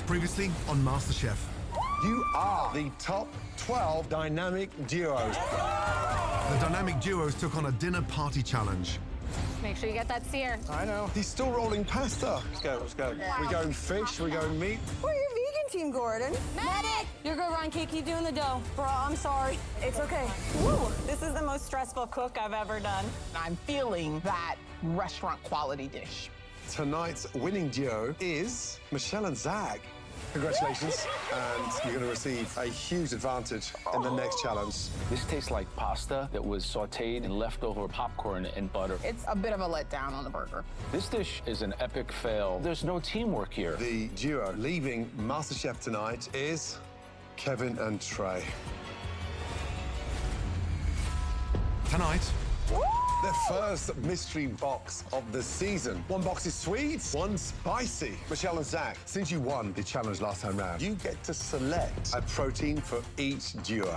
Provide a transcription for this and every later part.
Previously on MasterChef. You are the top 12 dynamic duos. The dynamic duos took on a dinner party challenge. Make sure you get that sear. I know. He's still rolling pasta. Let's go, let's go. Wow. We going fish, we going meat. We're your vegan team, Gordon. Medic! You're good, Ron. Keep doing the dough. Bro, I'm sorry. It's okay. Woo! This is the most stressful cook I've ever done. I'm feeling that restaurant quality dish. Tonight's winning duo is Michelle and Zach. Congratulations, and you're going to receive a huge advantage in the next challenge. This tastes like pasta that was sautéed in leftover popcorn and butter. It's a bit of a letdown on the burger. This dish is an epic fail. There's no teamwork here. The duo leaving MasterChef tonight is Kevin and Trey. Tonight, Their first mystery box of the season. One box is sweet, one spicy. Michelle and Zach, since you won the challenge last time round, you get to select a protein for each duo.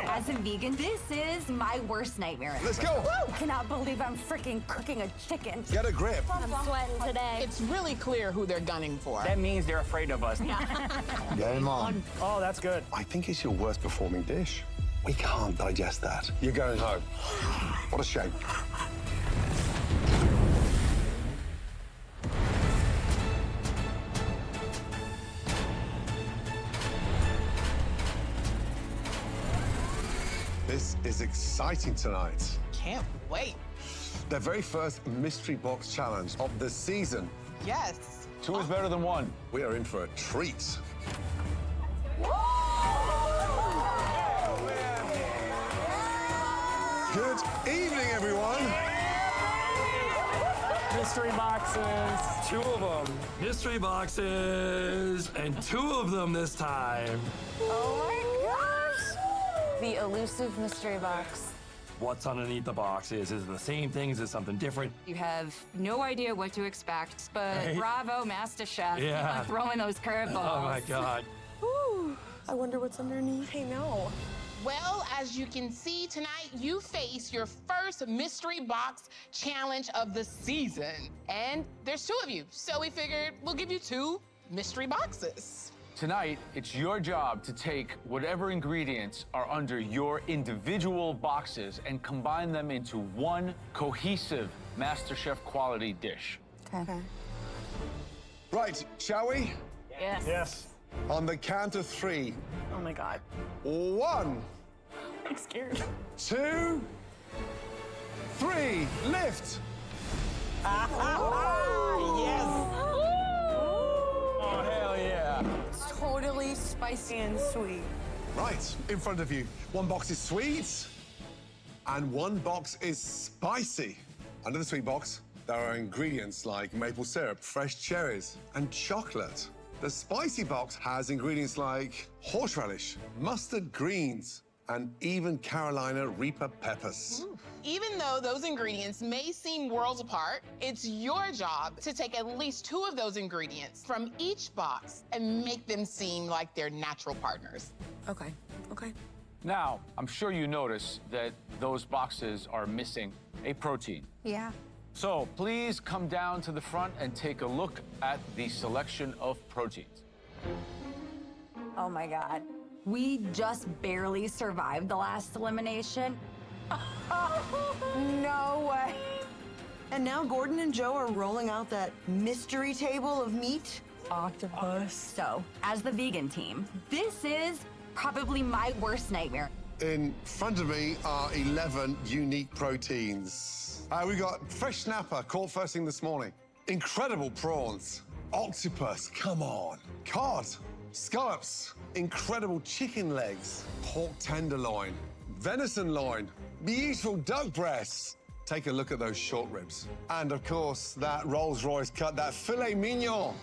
As a vegan, this is my worst nightmare. Let's go. Woo! Cannot believe I'm freaking cooking a chicken. Get a grip. I'm sweating today. It's really clear who they're gunning for. That means they're afraid of us. Game on. Oh, that's good. I think it's your worst performing dish. We can't digest that. You're going home. What a shame. This is exciting tonight. Can't wait. Their very first mystery box challenge of the season. Yes. Two is better than one. We are in for a treat. Good evening, everyone. Mystery boxes. Two of them. Mystery boxes. And two of them this time. Oh my gosh! The elusive mystery box. What's underneath the boxes? Is it the same thing? Is it something different? You have no idea what to expect, but Right? bravo, MasterChef. Yeah. Keep on throwing those curveballs. Oh my God. I wonder what's underneath. I know. Well, as you can see tonight, you face your first mystery box challenge of the season. And there's two of you, so we figured we'll give you two mystery boxes. Tonight, it's your job to take whatever ingredients are under your individual boxes and combine them into one cohesive MasterChef quality dish. Okay. Right, shall we? Yes. Yes. On the count of three. Oh my God. 1, I'm scared. 2, 3. Lift. Oh, hell yeah. It's totally spicy and sweet. Right, in front of you. One box is sweet, and one box is spicy. Under the sweet box, there are ingredients like maple syrup, fresh cherries, and chocolate. The spicy box has ingredients like horseradish, mustard greens, and even Carolina Reaper peppers. Even though those ingredients may seem worlds apart, it's your job to take at least two of those ingredients from each box and make them seem like they're natural partners. Okay. Okay. Now, I'm sure you notice that those boxes are missing a protein. Yeah. So please come down to the front and take a look at the selection of proteins. Oh my God. We just barely survived the last elimination. No way. And now Gordon and Joe are rolling out that mystery table of meat. Octopus. So, as the vegan team, this is probably my worst nightmare. In front of me are 11 unique proteins. We got fresh snapper caught first thing this morning. Incredible prawns. Octopus, come on. Cod, scallops, incredible chicken legs, pork tenderloin, venison loin, beautiful duck breasts. Take a look at those short ribs. And of course, that Rolls-Royce cut, that filet mignon.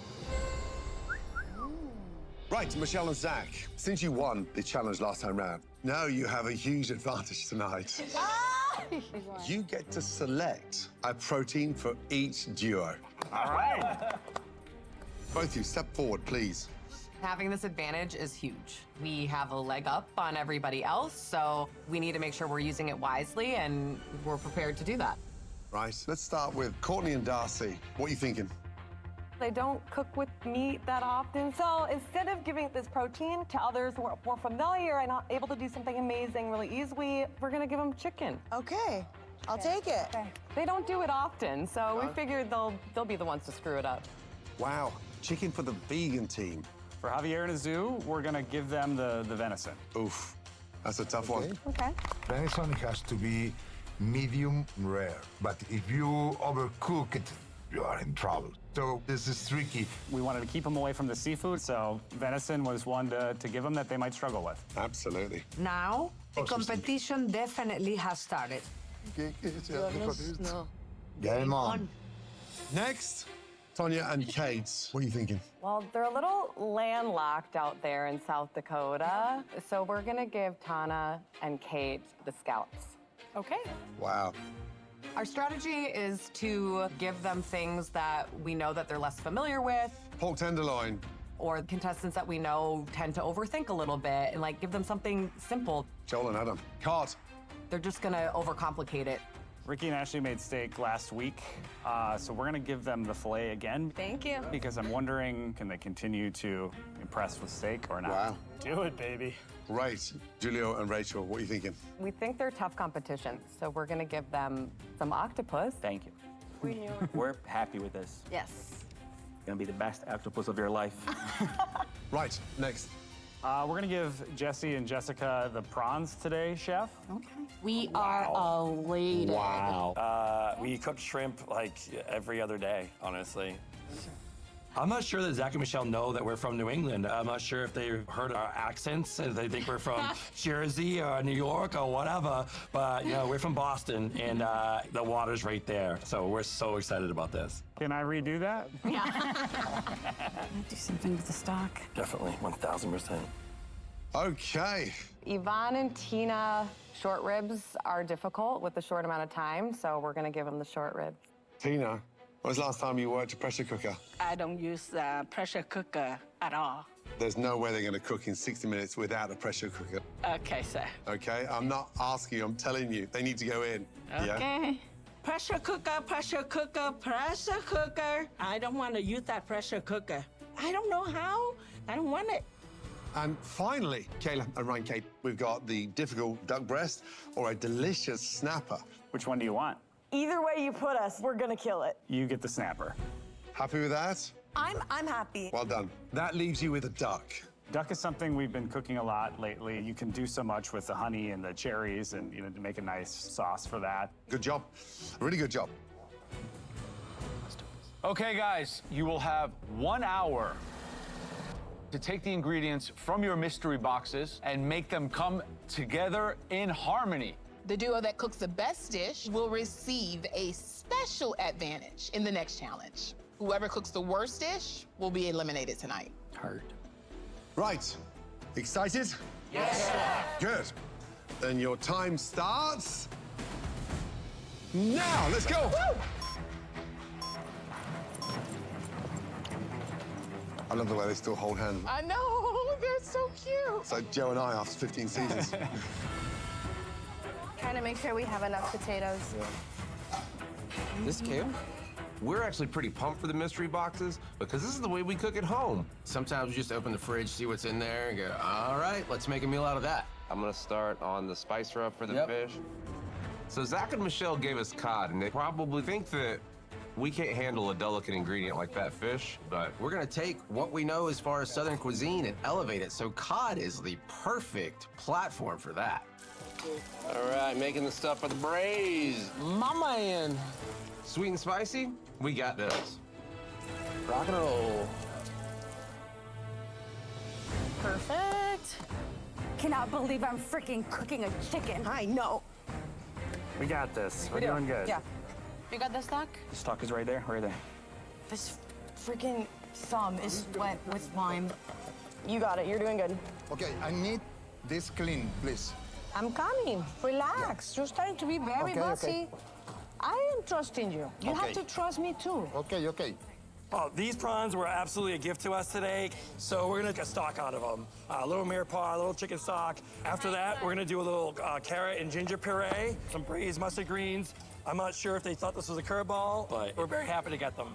Right, Michelle and Zach, since you won the challenge last time round, now you have a huge advantage tonight. You get to select a protein for each duo. All right. Both of you, step forward, please. Having this advantage is huge. We have a leg up on everybody else, so we need to make sure we're using it wisely, and we're prepared to do that. Right, let's start with Courtney and Darcy. What are you thinking? They don't cook with meat that often. So instead of giving this protein to others who are more familiar and not able to do something amazing really easily, we're gonna give them chicken. Okay, I'll take it. Okay. They don't do it often, so we figured they'll be the ones to screw it up. Wow, chicken for the vegan team. For Javier and Azu, we're gonna give them the venison. Oof, that's a tough one. Okay. Venison has to be medium rare, but if you overcook it, you are in trouble. So this is tricky. We wanted to keep them away from the seafood, so venison was one to give them that they might struggle with. Absolutely. Now, the competition definitely has started. Game on. Next, Tonya and Kate. What are you thinking? Well, they're a little landlocked out there in South Dakota, so we're gonna give Tana and Kate the scallops. Okay. Wow. Our strategy is to give them things that we know that they're less familiar with, Pork tenderloin. or contestants that we know tend to overthink a little bit, and like give them something simple. Joel and Adam. Card. They're just gonna overcomplicate it. Ricky and Ashley made steak last week, so we're gonna give them the filet again. Thank you. Because I'm wondering, can they continue to impress with steak or not? Wow. Do it, baby. Great. Julio and Rachel, what are you thinking? We think they're tough competition, so we're gonna give them some octopus. Thank you. We knew. We're happy with this. Yes. Gonna be the best octopus of your life. Right, next. We're gonna give Jesse and Jessica the prawns today, chef. Okay. We are elated. Wow. We cook shrimp like every other day, honestly. I'm not sure that Zach and Michelle know that we're from New England. I'm not sure if they've heard our accents and they think we're from Jersey or New York or whatever. But, you know, we're from Boston and the water's right there. So we're so excited about this. Can I redo that? Do something with the stock. Definitely, 1,000%. Okay. Yvonne and Tina, short ribs are difficult with the short amount of time, so we're gonna give them the short ribs. Tina, when was the last time you worked a pressure cooker? I don't use a pressure cooker at all. There's no way they're going to cook in 60 minutes without a pressure cooker. Okay, sir. Okay? I'm not asking you, I'm telling you. They need to go in. Yeah? Okay. Pressure cooker, pressure cooker, pressure cooker. I don't want to use that pressure cooker. I don't know how. I don't want it. And finally, Kayla and Ryan Kate, we've got the difficult duck breast or a delicious snapper. Which one do you want? Either way you put us, we're gonna kill it. You get the snapper. Happy with that? I'm happy. Well done. That leaves you with a duck. Duck is something we've been cooking a lot lately. You can do so much with the honey and the cherries and, you know, to make a nice sauce for that. Good job. Really good job. Okay, guys, you will have 1 hour to take the ingredients from your mystery boxes and make them come together in harmony. The duo that cooks the best dish will receive a special advantage in the next challenge. Whoever cooks the worst dish will be eliminated tonight. Hard. Right. Excited? Yes, sir. Good. Then your time starts now. Let's go. Woo! I love the way they still hold hands. I know, they're so cute. It's like Joe and I after 15 seasons. Trying to make sure we have enough potatoes. This camp, we're actually pretty pumped for the mystery boxes because this is the way we cook at home. Sometimes we just open the fridge, see what's in there, and go, all right, let's make a meal out of that. I'm gonna start on the spice rub for the fish. So Zach and Michelle gave us cod, and they probably think that we can't handle a delicate ingredient like that fish, but we're gonna take what we know as far as Southern cuisine and elevate it. So cod is the perfect platform for that. All right, making the stuff for the braise. My man. Sweet and spicy, we got this. Rock and roll. Perfect. Cannot believe I'm freaking cooking a chicken. I know. We got this. We're doing good. Yeah. You got the stock? The stock is right there, right there. This freaking thumb is wet with lime. You got it. You're doing good. Okay, I need this clean, please. I'm coming. Relax. You're starting to be very Okay, bossy. okay. I am trusting you. You have Okay. to trust me too. Okay, okay. Oh, these prawns were absolutely a gift to us today, so we're gonna get stock out of them. A little mirepoix, a little chicken stock. After that, we're gonna do a little carrot and ginger puree, some braised mustard greens. I'm not sure if they thought this was a curveball, but we're very happy to get them.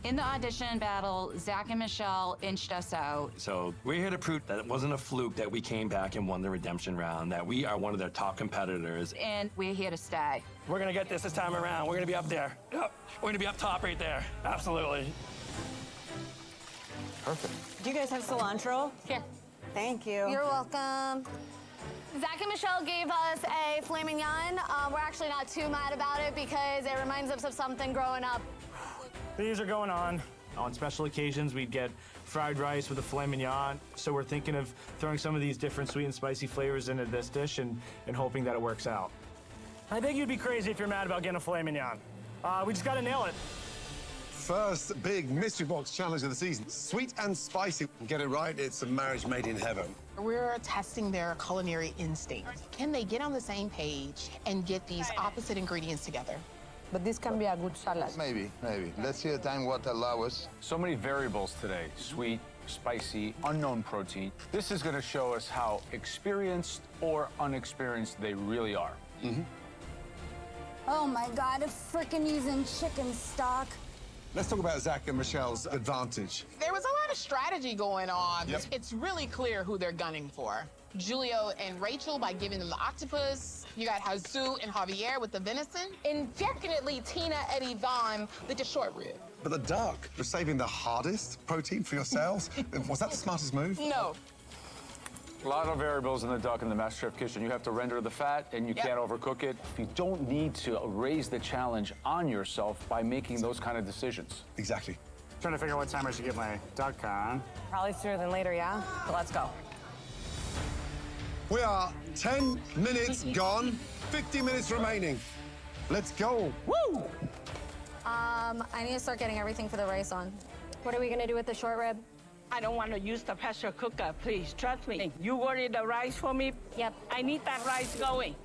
In the audition battle, Zach and Michelle inched us out. So we're here to prove that it wasn't a fluke that we came back and won the redemption round, that we are one of their top competitors. And we're here to stay. We're gonna get this time around. We're gonna be up there. Yep. We're gonna be up top right there. Absolutely. Perfect. Do you guys have cilantro? Here. Thank you. You're welcome. Zach and Michelle gave us a filet mignon. We're actually not too mad about it because it reminds us of something growing up. These are going on. On special occasions, we'd get fried rice with a filet mignon. So we're thinking of throwing some of these different sweet and spicy flavors into this dish and hoping that it works out. I think you'd be crazy if you're mad about getting a filet mignon. We just gotta nail it. First big mystery box challenge of the season. Sweet and spicy. Get it right, it's a marriage made in heaven. We're testing their culinary instincts. Can they get on the same page and get these opposite ingredients together? But this can be a good salad. Maybe. Let's see the time what allow us. So many variables today. Sweet, spicy, unknown protein. This is gonna show us how experienced or unexperienced they really are. Oh my God, frickin' using chicken stock. Let's talk about Zach and Michelle's advantage. There was a lot of strategy going on. Yep. It's really clear who they're gunning for. Julio and Rachel by giving them the octopus. You got Jesus and Javier with the venison. And definitely Tina and Yvonne with the short rib. But the duck, you're saving the hardest protein for yourselves. Was that the smartest move? No. A lot of variables in the duck in the MasterChef kitchen. You have to render the fat, and you can't overcook it. You don't need to raise the challenge on yourself by making those kind of decisions. Exactly. Trying to figure out what time I should get my duck on. Probably sooner than later, yeah? So let's go. We are 10 minutes gone, 50 minutes remaining. Let's go. Woo! I need to start getting everything for the rice on. What are we gonna do with the short rib? I don't want to use the pressure cooker, please. Trust me. You ordered the rice for me? Yep. I need that rice going.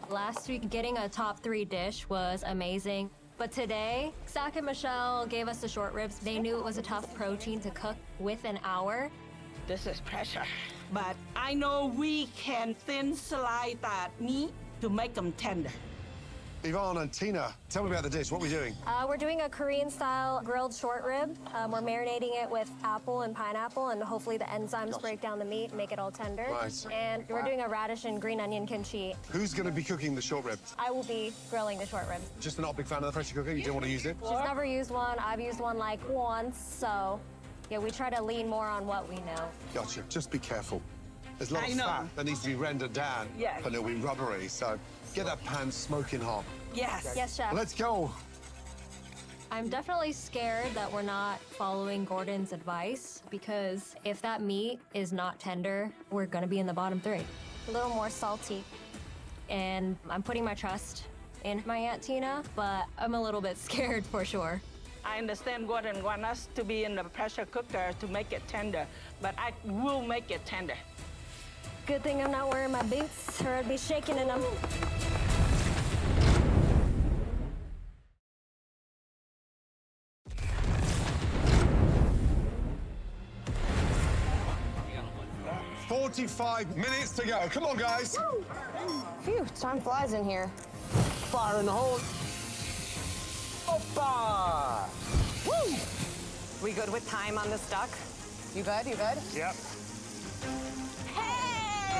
Last week, getting a top 3 dish was amazing. But today, Zach and Michelle gave us the short ribs. They knew it was a tough protein to cook with an hour. This is pressure. But I know we can thin slide that meat to make them tender. Yvonne and Tina, tell me about the dish. What are we doing? We're doing a Korean-style grilled short rib. We're marinating it with apple and pineapple, and hopefully the enzymes break down the meat and make it all tender. Right. And we're doing a radish and green onion kimchi. Who's going to be cooking the short ribs? I will be grilling the short ribs. Just not a big fan of the pressure cooker? You don't want to use it? She's never used one. I've used one like once, so yeah, we try to lean more on what we know. Gotcha. Just be careful. There's a lot I of know. fat that needs to be rendered down, Yes. but it'll be rubbery. So get that pan smoking hot. Yes. Yes, chef. Let's go. I'm definitely scared that we're not following Gordon's advice, because if that meat is not tender, we're gonna be in the bottom 3. A little more salty. And I'm putting my trust in my Aunt Tina, but I'm a little bit scared for sure. I understand Gordon wants us to be in the pressure cooker to make it tender, but I will make it tender. Good thing I'm not wearing my boots, or I'd be shaking in them. – 45 minutes to go. Come on, guys. Phew, time flies in here. Fire in the hole. Opa! Woo! We good with time on this duck? You good? You good? Yep.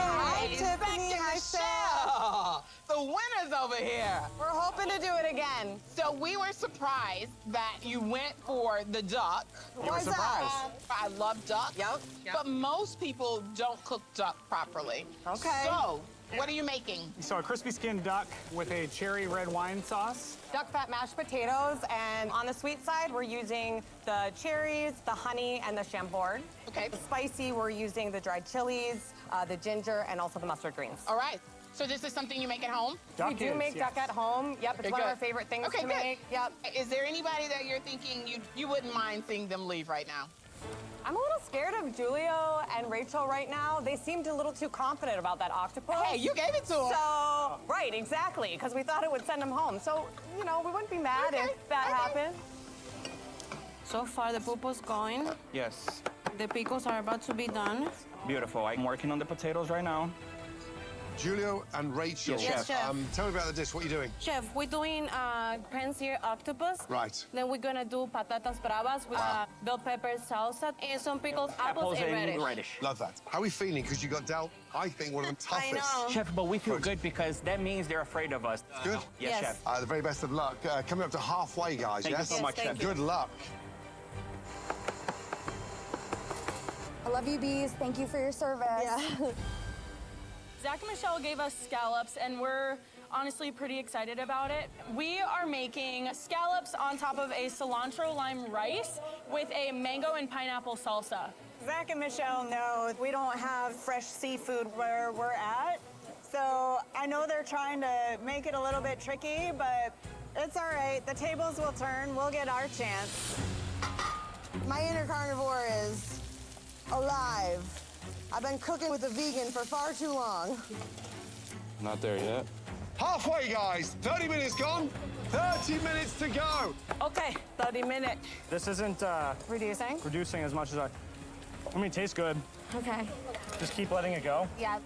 Hi, Tiffany. Hi, Michelle. The winners over here. We're hoping to do it again. So we were surprised that you went for the duck. You were surprised. I love duck. Yep. But most people don't cook duck properly. Okay. So, what are you making? So a crispy skinned duck with a cherry red wine sauce. Duck fat mashed potatoes, and on the sweet side, we're using the cherries, the honey, and the chambord. Okay. The spicy, we're using the dried chilies, the ginger, and also the mustard greens. All right. So this is something you make at home? We do make duck at home. Yep, it's one of our favorite things Okay, to good. make. Yep. Is there anybody that you're thinking you wouldn't mind seeing them leave right now? I'm a little scared of Julio and Rachel right now. They seemed a little too confident about that octopus. Hey, you gave it to them. So, right, exactly, because we thought it would send them home. So, you know, we wouldn't be mad if that happened. So far, the pulpo's going. Yes. The pickles are about to be done. Beautiful. I'm working on the potatoes right now. Julio and Rachel. Yes, Chef. Tell me about the dish. What are you doing? Chef, we're doing pan-seared octopus. Right. Then we're gonna do patatas bravas with bell pepper salsa and some pickled apples and radish. Love that. How are we feeling? Because you got dealt, I think, one of the toughest. Chef, but we feel good because that means they're afraid of us. Good? Yes, Chef. The very best of luck. Coming up to halfway, guys, Thank you yes? so much, Chef. Good luck. I love you, bees. Thank you for your service. Yeah. Zach and Michelle gave us scallops, and we're honestly pretty excited about it. We are making scallops on top of a cilantro lime rice with a mango and pineapple salsa. Zach and Michelle know we don't have fresh seafood where we're at, so I know they're trying to make it a little bit tricky, but it's all right. The tables will turn. We'll get our chance. My inner carnivore is alive. I've been cooking with a vegan for far too long. Not there yet. Halfway, guys. 30 minutes gone. 30 minutes to go. Okay, 30 minutes. This isn't reducing as much as I mean, it tastes good. Okay. Just keep letting it go. Yeah.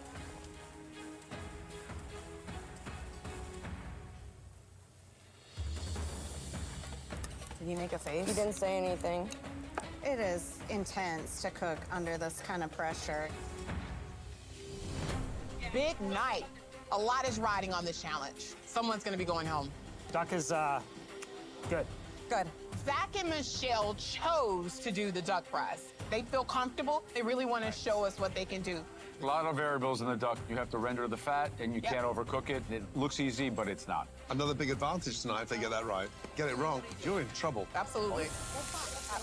Did he make a face? He didn't say anything. It is intense to cook under this kind of pressure. Big night. A lot is riding on this challenge. Someone's gonna be going home. Duck is good. Good. Zach and Michelle chose to do the duck fries. They feel comfortable. They really want to show us what they can do. A lot of variables in the duck. You have to render the fat, and you can't overcook it. It looks easy, but it's not. Another big advantage tonight if they get that right. Get it wrong, you're in trouble. Absolutely.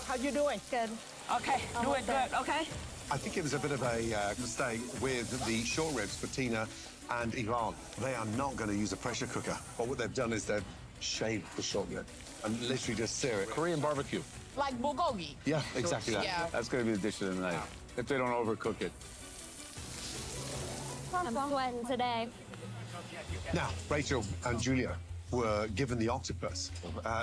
How you doing? Good. Okay, do it good, okay? I think it was a bit of a mistake with the short ribs for Tina and Ivan. They are not going to use a pressure cooker. But what they've done is they've shaved the short rib and literally just sear it. Korean barbecue. Like bulgogi. Yeah, exactly that. Yeah. That's going to be the dish of the night, if they don't overcook it. I'm sweating today. Now, Rachel and Julia were given the octopus.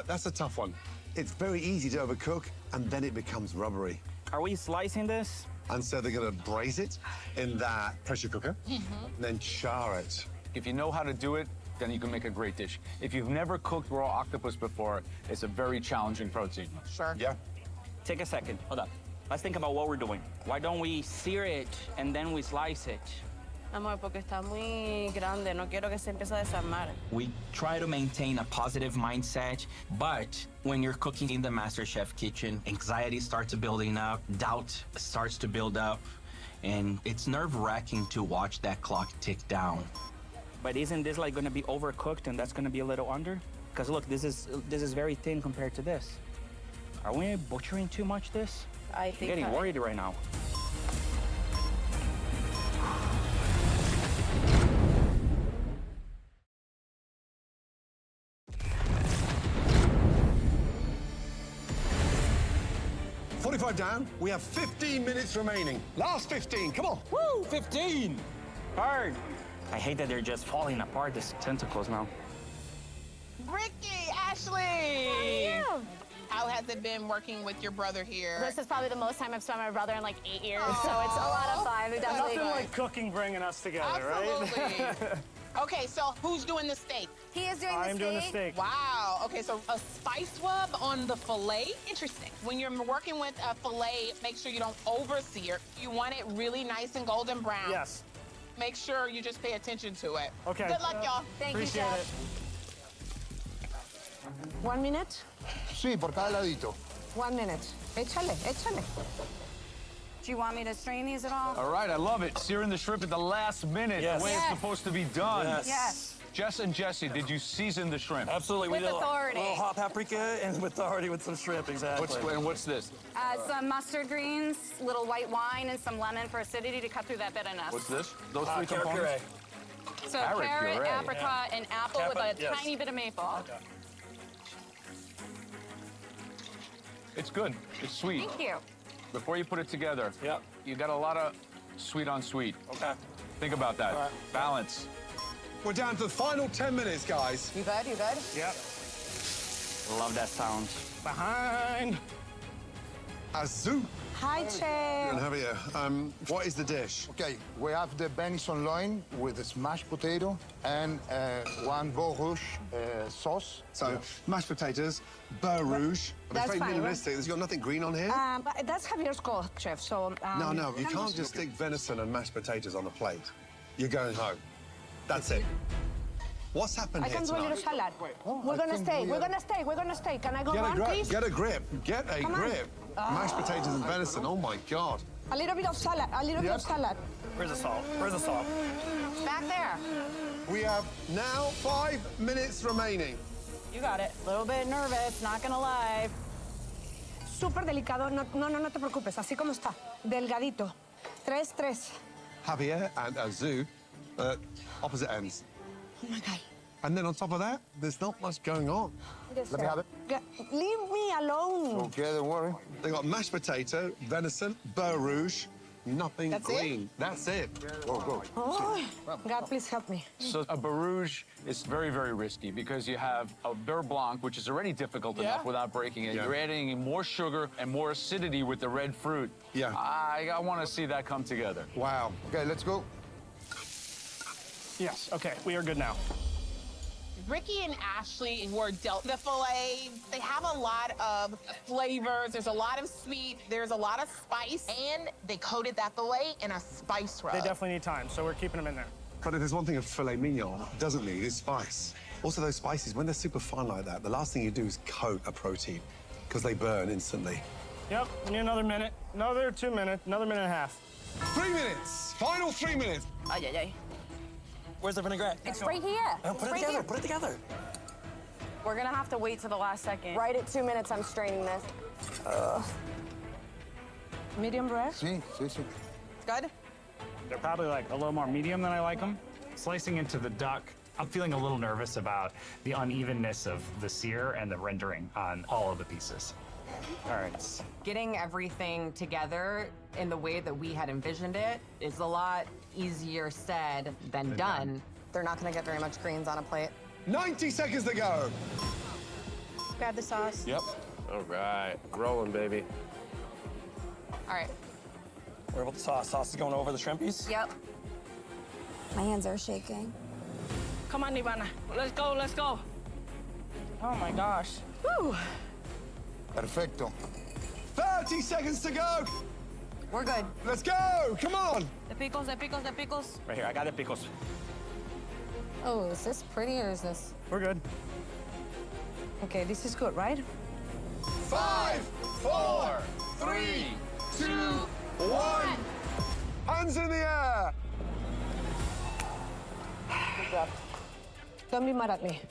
That's a tough one. It's very easy to overcook, and then it becomes rubbery. Are we slicing this? And so they're going to braise it in that pressure cooker, and then char it. If you know how to do it, then you can make a great dish. If you've never cooked raw octopus before, it's a very challenging protein. Sure. Yeah. Take a second. Hold up. Let's think about what we're doing. Why don't we sear it and then we slice it? Amor, porque está muy grande. No quiero que se empiece a desarmar. We try to maintain a positive mindset, but when you're cooking in the MasterChef kitchen, anxiety starts building up, doubt starts to build up, and it's nerve-wracking to watch that clock tick down. But isn't this like going to be overcooked and that's going to be a little under? Because look, this is very thin compared to this. Are we butchering too much this? I I'm think getting worried right now. Down. We have 15 minutes remaining. Last 15, come on. Woo, 15. Hard. I hate that they're just falling apart, these tentacles now. Ricky, Ashley. How has it been working with your brother here? This is probably the most time I've spent with my brother in like 8 years, so it's a lot of fun. We definitely Nothing like cooking bringing us together, Absolutely. right? Okay, so who's doing the steak? He is doing the steak. I'm doing the steak. Wow. Okay, so a spice rub on the filet. Interesting. When you're working with a filet, make sure you don't oversear. You want it really nice and golden brown. Yes. Make sure you just pay attention to it. Okay. Good luck, y'all. Thank you, Appreciate Chef. it. 1 minute? Sí, por cada ladito. 1 minute. Échale, échale. Do you want me to strain these at all? All right, I love it. Searing the shrimp at the last minute, the way it's supposed to be done. Yes. Jess and Jesse, did you season the shrimp? Absolutely. With we did authority. a little hot paprika and with authority with some shrimp, exactly. What's this? Some mustard greens, little white wine, and some lemon for acidity to cut through that bitterness. What's this? Those three Carrot components? puree. So Carrot carrot, puree. apricot, and apple with a Yes. tiny bit of maple. Okay. It's good. It's sweet. Thank you. Before you put it together, you got a lot of sweet on sweet. Okay. Think about that. Balance. We're down to the final 10 minutes, guys. You good? You good? Yep. Love that sound. Behind. Azu Hi, And Chef. Javier, what is the dish? Okay, we have the venison loin with a smashed potato and one beurre rouge sauce. So, mashed potatoes, beurre rouge. But That's it's very fine, right? minimalistic. There's got nothing green on here. But that's Javier's call, Chef, so... No, you can't just stick venison and mashed potatoes on the plate. You're going home. That's it. What's happened I here can do a little tonight? salad. We're gonna stay. Can I go Get a on, grip. please? Get a grip. Get a Come on. grip. Mashed potatoes and venison. Oh my God. A little bit of salad. Yep. Where's the salt? Where's the salt? Back there. We have now 5 minutes remaining. You got it. A little bit nervous, not gonna lie. Súper delicado. No te preocupes. Así como está. Delgadito. 3. Javier and Azu, opposite ends. Oh my God. And then on top of that, there's not much going on. Yes, Let me have it. Leave me alone. Okay, don't worry. They got mashed potato, venison, beurre rouge, nothing That's it? green. That's it. Go. Oh, God, please help me. So a barouge is very, very risky because you have a beurre blanc, which is already difficult enough without breaking it. Yeah. You're adding in more sugar and more acidity with the red fruit. Yeah. I want to see that come together. Wow. Okay, let's go. Yes, okay, we are good now. Ricky and Ashley were dealt the filet. They have a lot of flavors. There's a lot of sweet. There's a lot of spice. And they coated that filet in a spice rub. They definitely need time, so we're keeping them in there. But if there's one thing a filet mignon doesn't need, it's spice. Also, those spices, when they're super fine like that, the last thing you do is coat a protein because they burn instantly. Yep, we need another minute. Another 2 minutes, another minute and a half. 3 minutes. Final 3 minutes. Ay. Where's the vinaigrette? It's right here. Put it together. Put it together. We're gonna have to wait to the last second. Right at 2 minutes, I'm straining this. Medium rare? Sí. Good? They're probably like a little more medium than I like them. Slicing into the duck, I'm feeling a little nervous about the unevenness of the sear and the rendering on all of the pieces. All right. Getting everything together in the way that we had envisioned it is a lot easier said than done. They're not gonna get very much greens on a plate. 90 seconds to go. Grab the sauce. Yep. All right. Rolling, baby. All right. Where about the sauce? Sauce is going over the shrimpies? Yep. My hands are shaking. Come on, Ivana. Let's go. Oh my gosh. Woo. Perfecto. 30 seconds to go. We're good. Let's go. Come on. The pickles. Right here, I got the picos. Oh, is this pretty or is this? We're good. Okay, this is good, right? 5, 4, 3, 2, 1. Hands in the air. Good job. Don't be mad at me.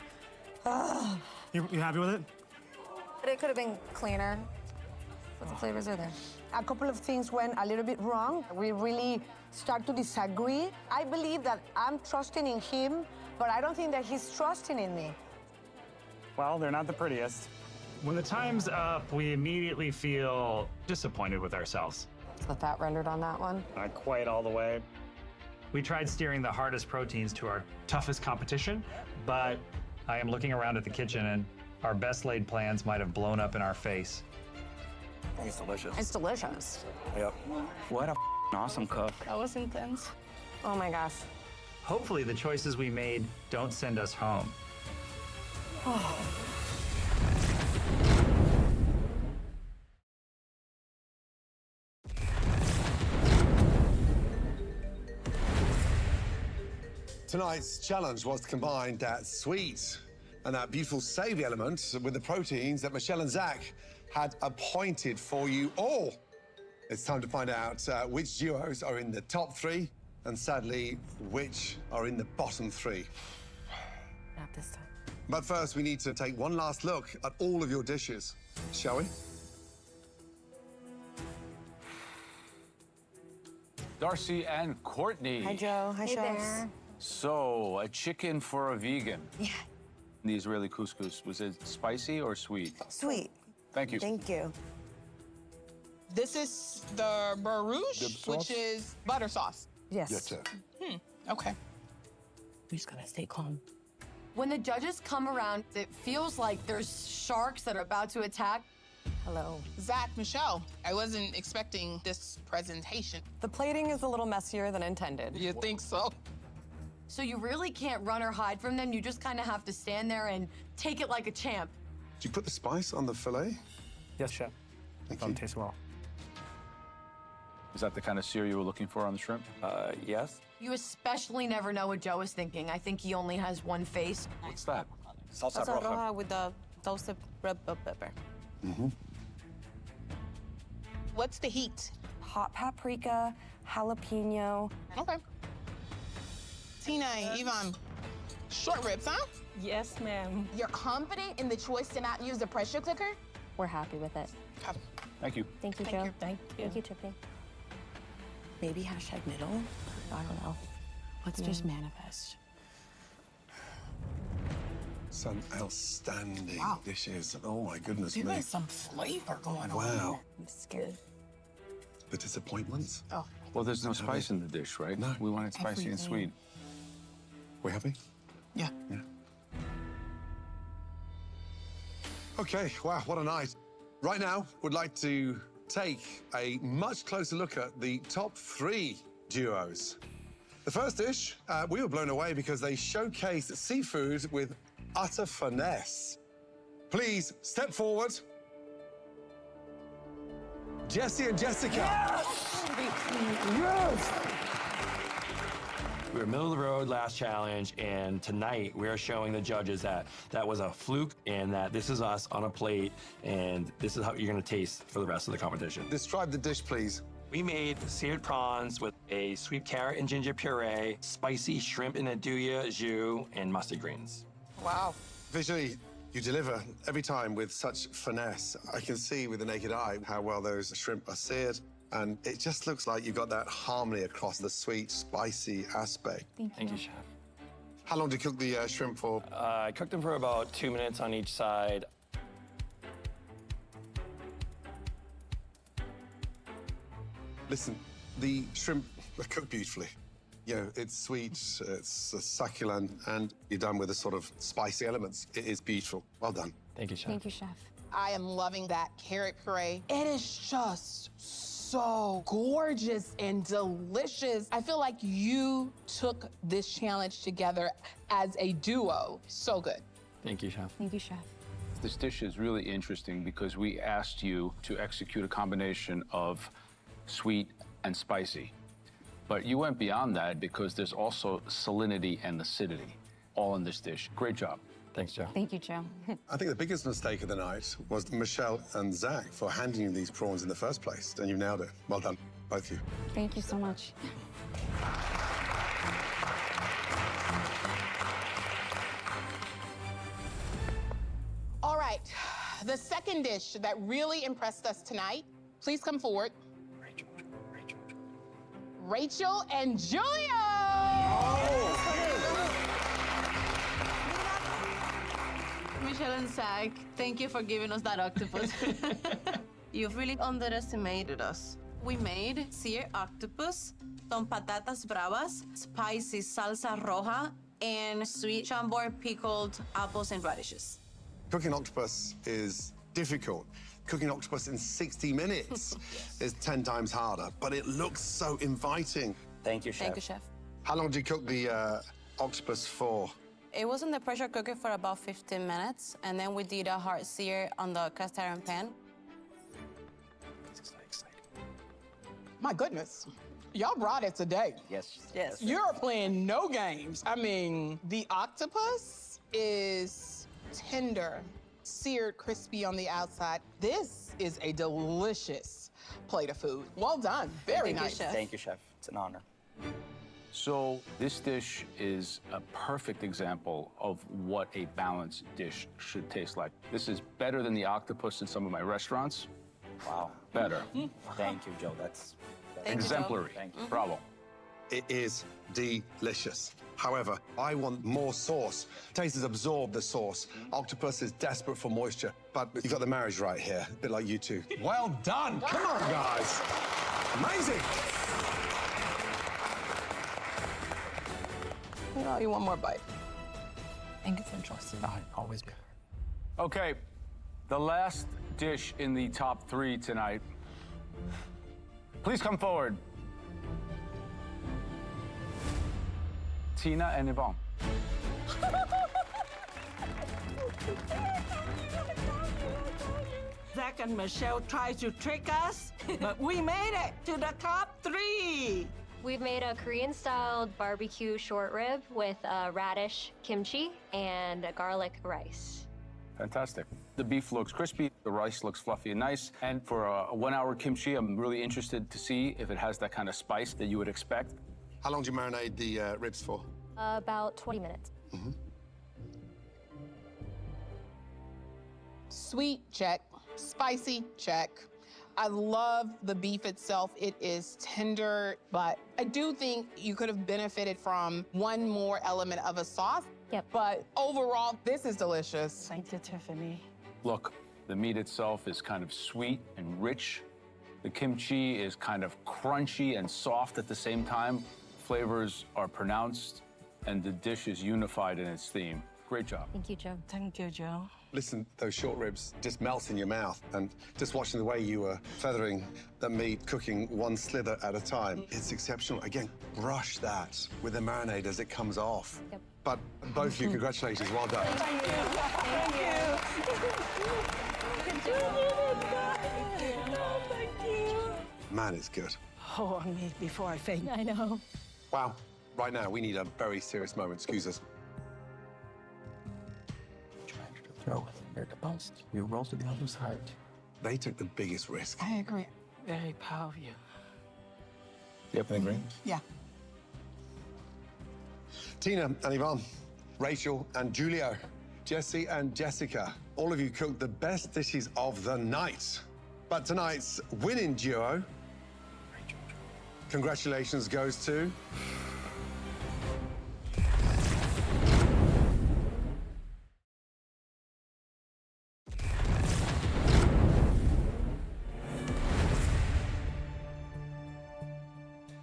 You happy with it? But it could have been cleaner. What the flavors are there? A couple of things went a little bit wrong. We really start to disagree. I believe that I'm trusting in him, but I don't think that he's trusting in me. Well, they're not the prettiest. When the time's up, we immediately feel disappointed with ourselves. Is the fat rendered on that one? Not quite all the way. We tried steering the hardest proteins to our toughest competition, but I am looking around at the kitchen and our best laid plans might have blown up in our face. It's delicious. It's delicious. Yep. What a awesome cook. That was intense. Oh my gosh. Hopefully the choices we made don't send us home. Tonight's challenge was to combine that sweet and that beautiful savory element with the proteins that Michelle and Zach had appointed for you all. It's time to find out which duos are in the top 3 and sadly, which are in the bottom 3. Not this time. But first, we need to take one last look at all of your dishes, shall we? Darcy and Courtney. Hi, Joe. Hi, chefs. So, a chicken for a vegan. Yeah. The Israeli couscous, was it spicy or sweet? Sweet. Thank you. Thank you. This is the beurre rouge, Dip sauce? which is butter sauce. Yes. Yes, sir. Okay. We just gotta stay calm. When the judges come around, it feels like there's sharks that are about to attack. Hello. Zach, Michelle, I wasn't expecting this presentation. The plating is a little messier than intended. You think so? So you really can't run or hide from them. You just kind of have to stand there and take it like a champ. Did you put the spice on the fillet? Yes, chef. It tastes well. Is that the kind of sear you were looking for on the shrimp? Yes. You especially never know what Joe is thinking. I think he only has one face. What's that? Salsa roja with the toasted red bell pepper. What's the heat? Hot paprika, jalapeno. Okay. Tina, Yvonne, short ribs, huh? Yes, ma'am. You're confident in the choice to not use a pressure cooker? We're happy with it. Thank you. Thank you, Joe. Thank you. Thank you, Tiffany. Maybe hashtag middle? I don't know. Let's just manifest. Some outstanding dishes. Oh my goodness There me. is some flavor going on. Wow. I'm scared. The disappointments. Oh, Well, there's no spice in the dish, right? No. We want it spicy and sweet. We happy? yeah. Okay, wow, what a night. Right now, we'd like to take a much closer look at the top 3 duos. The first dish, we were blown away because they showcased seafood with utter finesse. Please step forward. Jesse and Jessica. We were middle of the road last challenge, and tonight we are showing the judges that that was a fluke and that this is us on a plate, and this is how you're gonna taste for the rest of the competition. Describe the dish, please. We made seared prawns with a sweet carrot and ginger puree, spicy shrimp in andouille jus, and mustard greens. Wow. Visually, you deliver every time with such finesse. I can see with the naked eye how well those shrimp are seared, and it just looks like you've got that harmony across the sweet, spicy aspect. Thank you, chef. How long do you cook the shrimp for? I cooked them for about 2 minutes on each side. Listen, the shrimp are cooked beautifully. You know, it's sweet, it's succulent, and you're done with the sort of spicy elements. It is beautiful. Well done. Thank you, chef. Thank you, chef. I am loving that carrot puree. It is just so gorgeous and delicious. I feel like you took this challenge together as a duo. So good. Thank you, chef. Thank you, chef. This dish is really interesting because we asked you to execute a combination of sweet and spicy. But you went beyond that because there's also salinity and acidity all in this dish. Great job. Thanks, Joe. Thank you, Joe. I think the biggest mistake of the night was Michelle and Zach for handing you these prawns in the first place, and you nailed it. Well done, both of you. Thank you so much. All right, the second dish that really impressed us tonight, please come forward. Rachel and Julia! Michelle and Zach, thank you for giving us that octopus. You've really underestimated us. We made seared octopus, con patatas bravas, spicy salsa roja, and sweet chambord pickled apples and radishes. Cooking octopus is difficult. Cooking octopus in 60 minutes is 10 times harder, but it looks so inviting. Thank you, chef. Thank you, chef. How long did you cook the octopus for? It was in the pressure cooker for about 15 minutes, and then we did a hard sear on the cast iron pan. My goodness, y'all brought it today. Yes. Yes. You're playing no games. I mean, the octopus is tender, seared, crispy on the outside. This is a delicious plate of food. Well done. Very Thank you, nice. chef. Thank you, chef. It's an honor. So this dish is a perfect example of what a balanced dish should taste like. This is better than the octopus in some of my restaurants. Wow. Better. Thank you, Joe. That's Thank you, Joe. exemplary. Thank you. Bravo. It is delicious. However, I want more sauce. Taste has absorbed the sauce. Octopus is desperate for moisture, but you got the marriage right here, a bit like you two. Well done. Come on, guys. Amazing. No, you want more bite. Thank you for trusting. Always be. Okay, the last dish in the top 3 tonight. Please come forward. Tina and Yvonne. Zach and Michelle tried to trick us, but we made it to the top 3. We've made a Korean-style barbecue short rib with radish kimchi and garlic rice. Fantastic. The beef looks crispy, the rice looks fluffy and nice. And for a 1-hour kimchi, I'm really interested to see if it has that kind of spice that you would expect. How long do you marinate the ribs for? About 20 minutes. Sweet, check. Spicy, check. I love the beef itself. It is tender, but I do think you could have benefited from one more element of a sauce. Yep. But overall, this is delicious. Thank you, Tiffany. Look, the meat itself is kind of sweet and rich. The kimchi is kind of crunchy and soft at the same time. Flavors are pronounced, and the dish is unified in its theme. Great job. Thank you, Joe. Thank you, Joe. Listen, those short ribs just melt in your mouth. And just watching the way you were feathering the meat, cooking one slither at a time, it's exceptional. Again, brush that with the marinade as it comes off. Yep. But both of you, congratulations, well done. Thank you. Thank you. Man, it's good. Oh, on me before I faint. I know. Wow. Right now, we need a very serious moment. Excuse us. Throw it near the post. You roll to the other side. They took the biggest risk. I agree. Very proud of you. You have an agreement? Yeah. Tina and Yvonne, Rachel and Julio, Jesse and Jessica, all of you cooked the best dishes of the night. But tonight's winning duo, congratulations goes to...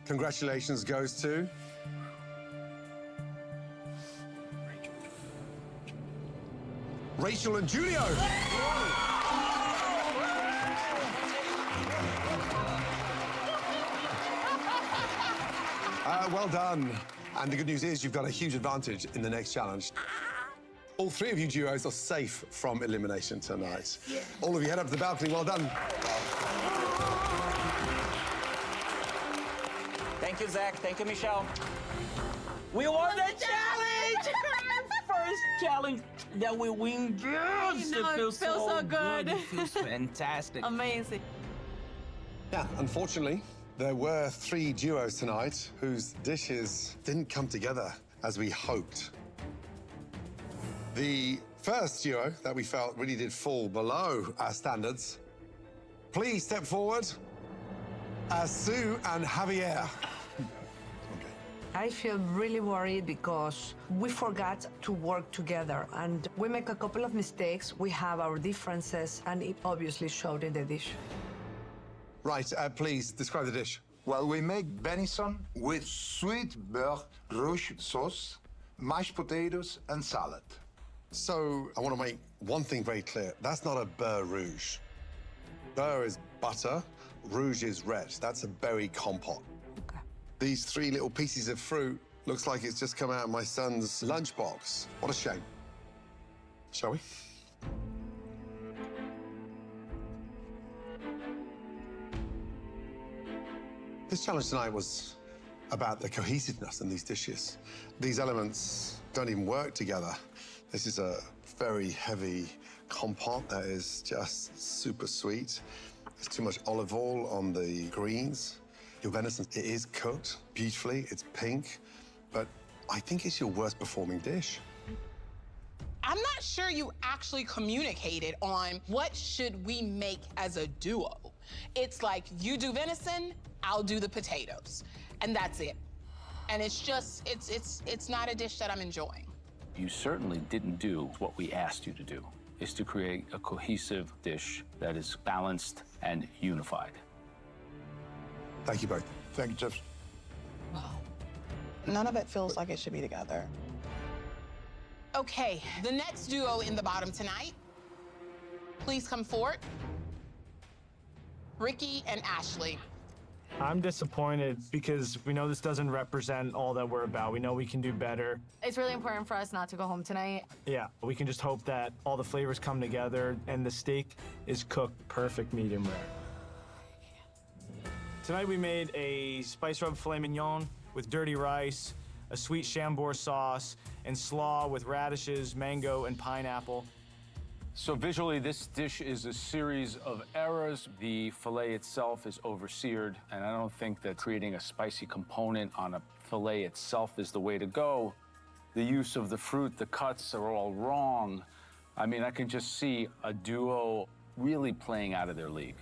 Congratulations goes to... Rachel and Julio. Well done. And the good news is you've got a huge advantage in the next challenge. All 3 of you duos are safe from elimination tonight. All of you head up to the balcony. Well done. Thank you, Zach. Thank you, Michelle. We won the challenge! First challenge that we win, girls. It feels so good. It feels fantastic. Amazing. Yeah, unfortunately, there were 3 duos tonight whose dishes didn't come together as we hoped. The first duo that we felt really did fall below our standards. Please step forward. Sue and Javier. I feel really worried because we forgot to work together and we make a couple of mistakes. We have our differences and it obviously showed in the dish. Right, please describe the dish. Well, we make venison with sweet beurre rouge sauce, mashed potatoes, and salad. So I want to make one thing very clear. That's not a beurre rouge. Beurre is butter, rouge is red. That's a berry compote. Okay. These 3 little pieces of fruit looks like it's just come out of my son's lunchbox. What a shame. Shall we? This challenge tonight was about the cohesiveness in these dishes. These elements don't even work together. This is a very heavy compote that is just super sweet. There's too much olive oil on the greens. Your venison, it is cooked beautifully, it's pink, but I think it's your worst performing dish. I'm not sure you actually communicated on what should we make as a duo. It's like you do venison, I'll do the potatoes, and that's it. And it's just, it's not a dish that I'm enjoying. You certainly didn't do what we asked you to do, is to create a cohesive dish that is balanced and unified. Thank you both. Thank you, Jeff. None of it feels like it should be together. Okay, the next duo in the bottom tonight, please come forward. Ricky and Ashley. I'm disappointed because we know this doesn't represent all that we're about. We know we can do better. It's really important for us not to go home tonight. Yeah, we can just hope that all the flavors come together and the steak is cooked perfect medium rare. Tonight we made a spice rub filet mignon with dirty rice, a sweet Chambord sauce, and slaw with radishes, mango, and pineapple. So visually, this dish is a series of errors. The filet itself is over-seared, and I don't think that creating a spicy component on a filet itself is the way to go. The use of the fruit, the cuts are all wrong. I mean, I can just see a duo really playing out of their league.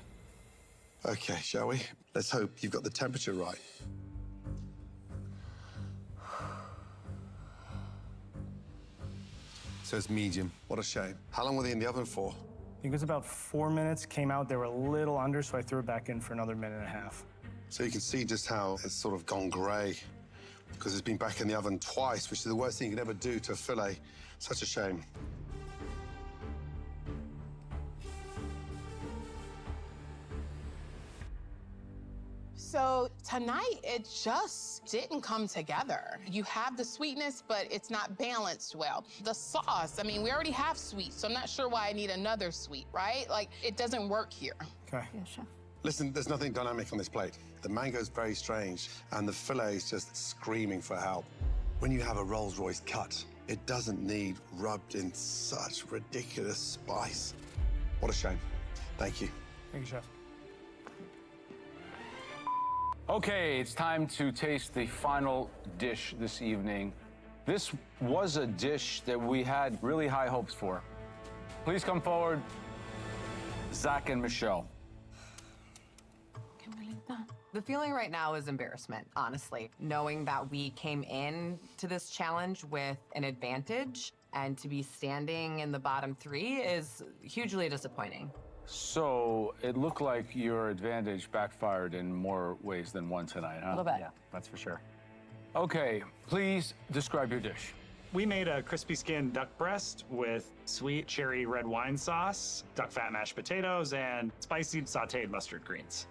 Okay, shall we? Let's hope you've got the temperature right. So it's medium. What a shame. How long were they in the oven for? I think it was about 4 minutes. Came out, they were a little under, so I threw it back in for another minute and a half. So you can see just how it's sort of gone grey because it's been back in the oven twice, which is the worst thing you can ever do to a fillet. Such a shame. So tonight, it just didn't come together. You have the sweetness, but it's not balanced well. The sauce, I mean, we already have sweet, so I'm not sure why I need another sweet, right? Like, it doesn't work here. Okay. Yeah, chef. Listen, there's nothing dynamic on this plate. The mango's very strange, and the filet is just screaming for help. When you have a Rolls-Royce cut, it doesn't need rubbed in such ridiculous spice. What a shame. Thank you. Thank you, chef. Okay, it's time to taste the final dish this evening. This was a dish that we had really high hopes for. Please come forward, Zach and Michelle. The feeling right now is embarrassment, honestly. Knowing that we came in to this challenge with an advantage and to be standing in the bottom three is hugely disappointing. So it looked like your advantage backfired in more ways than one tonight, huh? A little bit. Yeah, that's for sure. Okay, please describe your dish. We made a crispy skin duck breast with sweet cherry red wine sauce, duck fat mashed potatoes, and spicy sauteed mustard greens.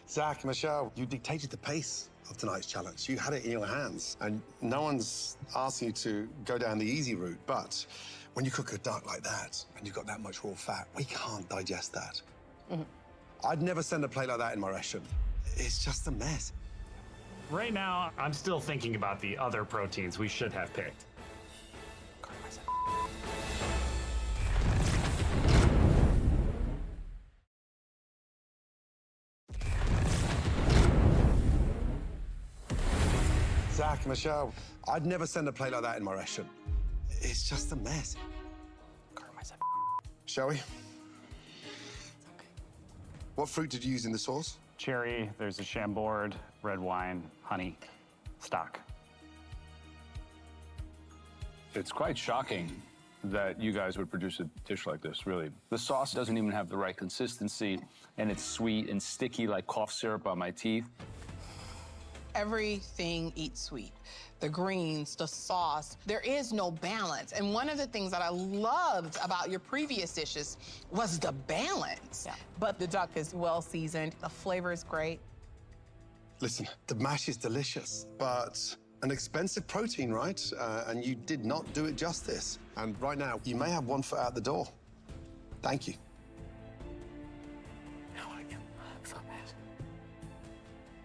Zach, Michelle, you dictated the pace of tonight's challenge. You had it in your hands, and no one's asking you to go down the easy route, but when you cook a duck like that, and you've got that much raw fat, we can't digest that. I'd never send a plate like that in my ration. It's just a mess. Right now, I'm still thinking about the other proteins we should have picked. Zach, Michelle, I'd never send a plate like that in my ration. It's just a mess. Shall we? What fruit did you use in the sauce? Cherry, there's a Chambord, red wine, honey, stock. It's quite shocking that you guys would produce a dish like this, really. The sauce doesn't even have the right consistency, and it's sweet and sticky like cough syrup on my teeth. Everything eats sweet. The greens, the sauce, there is no balance. And one of the things that I loved about your previous dishes was the balance. Yeah. But the duck is well seasoned, the flavor is great. Listen, the mash is delicious, but an expensive protein, right? And you did not do it justice. And right now, you may have one foot out the door. Thank you.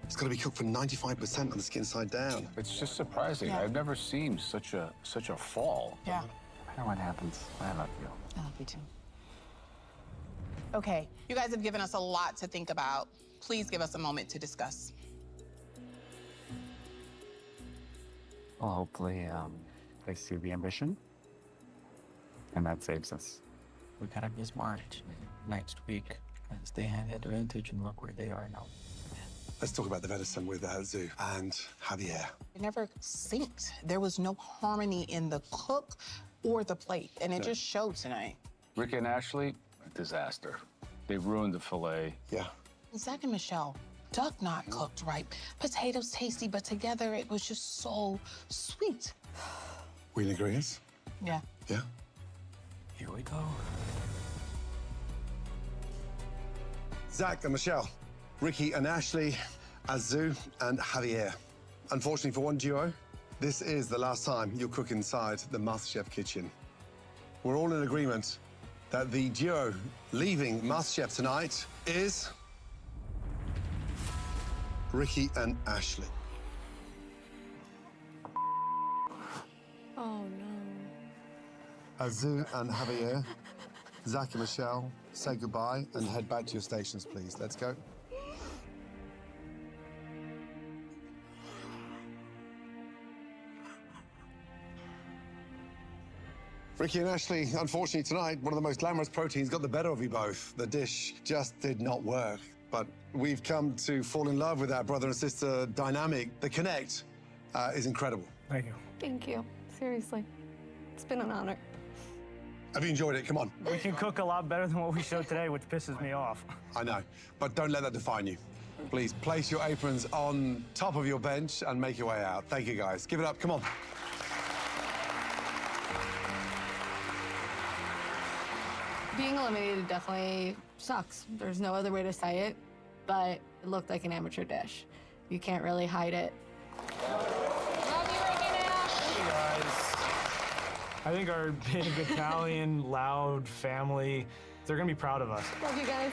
It's got to be cooked for 95% on the skin side down. It's just surprising. Yeah. I've never seen such a fall. Yeah. No matter what happens, I love you. I love you too. Okay, you guys have given us a lot to think about. Please give us a moment to discuss. Well, hopefully, they see the ambition, and that saves us. We gotta be smart next week as they had advantage and look where they are now. Let's talk about the venison with Zoo and Javier. It never synced. There was no harmony in the cook or the plate, and it just showed tonight. Rick and Ashley, a disaster. They ruined the filet. Yeah. Zach and Michelle, duck not cooked right. Potatoes tasty, but together it was just so sweet. We in agreement? Yeah. Yeah? Here we go. Zach and Michelle, Ricky and Ashley, Azu and Javier. Unfortunately for one duo, this is the last time you'll cook inside the MasterChef kitchen. We're all in agreement that the duo leaving MasterChef tonight is Ricky and Ashley. Oh, no. Azu and Javier, Zach and Michelle, say goodbye and head back to your stations, please. Let's go. Ricky and Ashley, unfortunately tonight, one of the most glamorous proteins got the better of you both. The dish just did not work. But we've come to fall in love with our brother and sister dynamic. The connect is incredible. Thank you. Thank you. Seriously. It's been an honor. Have you enjoyed it? Come on. We can cook a lot better than what we showed today, which pisses me off. I know, but don't let that define you. Please place your aprons on top of your bench and make your way out. Thank you, guys. Give it up. Come on. Being eliminated definitely sucks. There's no other way to say it, but it looked like an amateur dish. You can't really hide it. I think our big Italian, loud family, they're gonna be proud of us. Love you guys.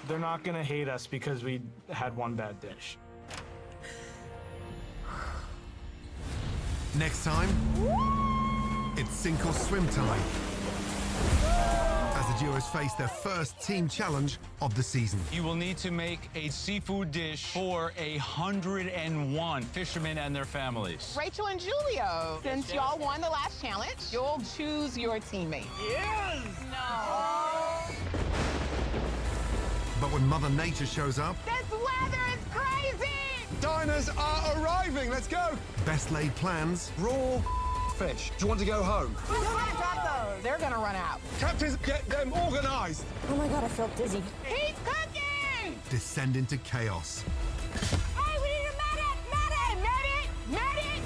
They're not gonna hate us because we had one bad dish. Next time, it's sink or swim time. As the duos face their first team challenge of the season. You will need to make a seafood dish for 101 fishermen and their families. Rachel and Julio, since y'all won the last challenge, you'll choose your teammate. Yes! No. But when Mother Nature shows up, This weather is crazy! Diners are arriving. Let's go. best laid plans, Raw fish. Do you want to go home? Who's gonna drop those? They're gonna run out. Captains, get them organized. Oh my God, I feel dizzy. He's cooking! descend into chaos. Hey, we need a medic!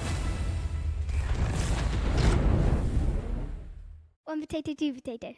One potato, two potato.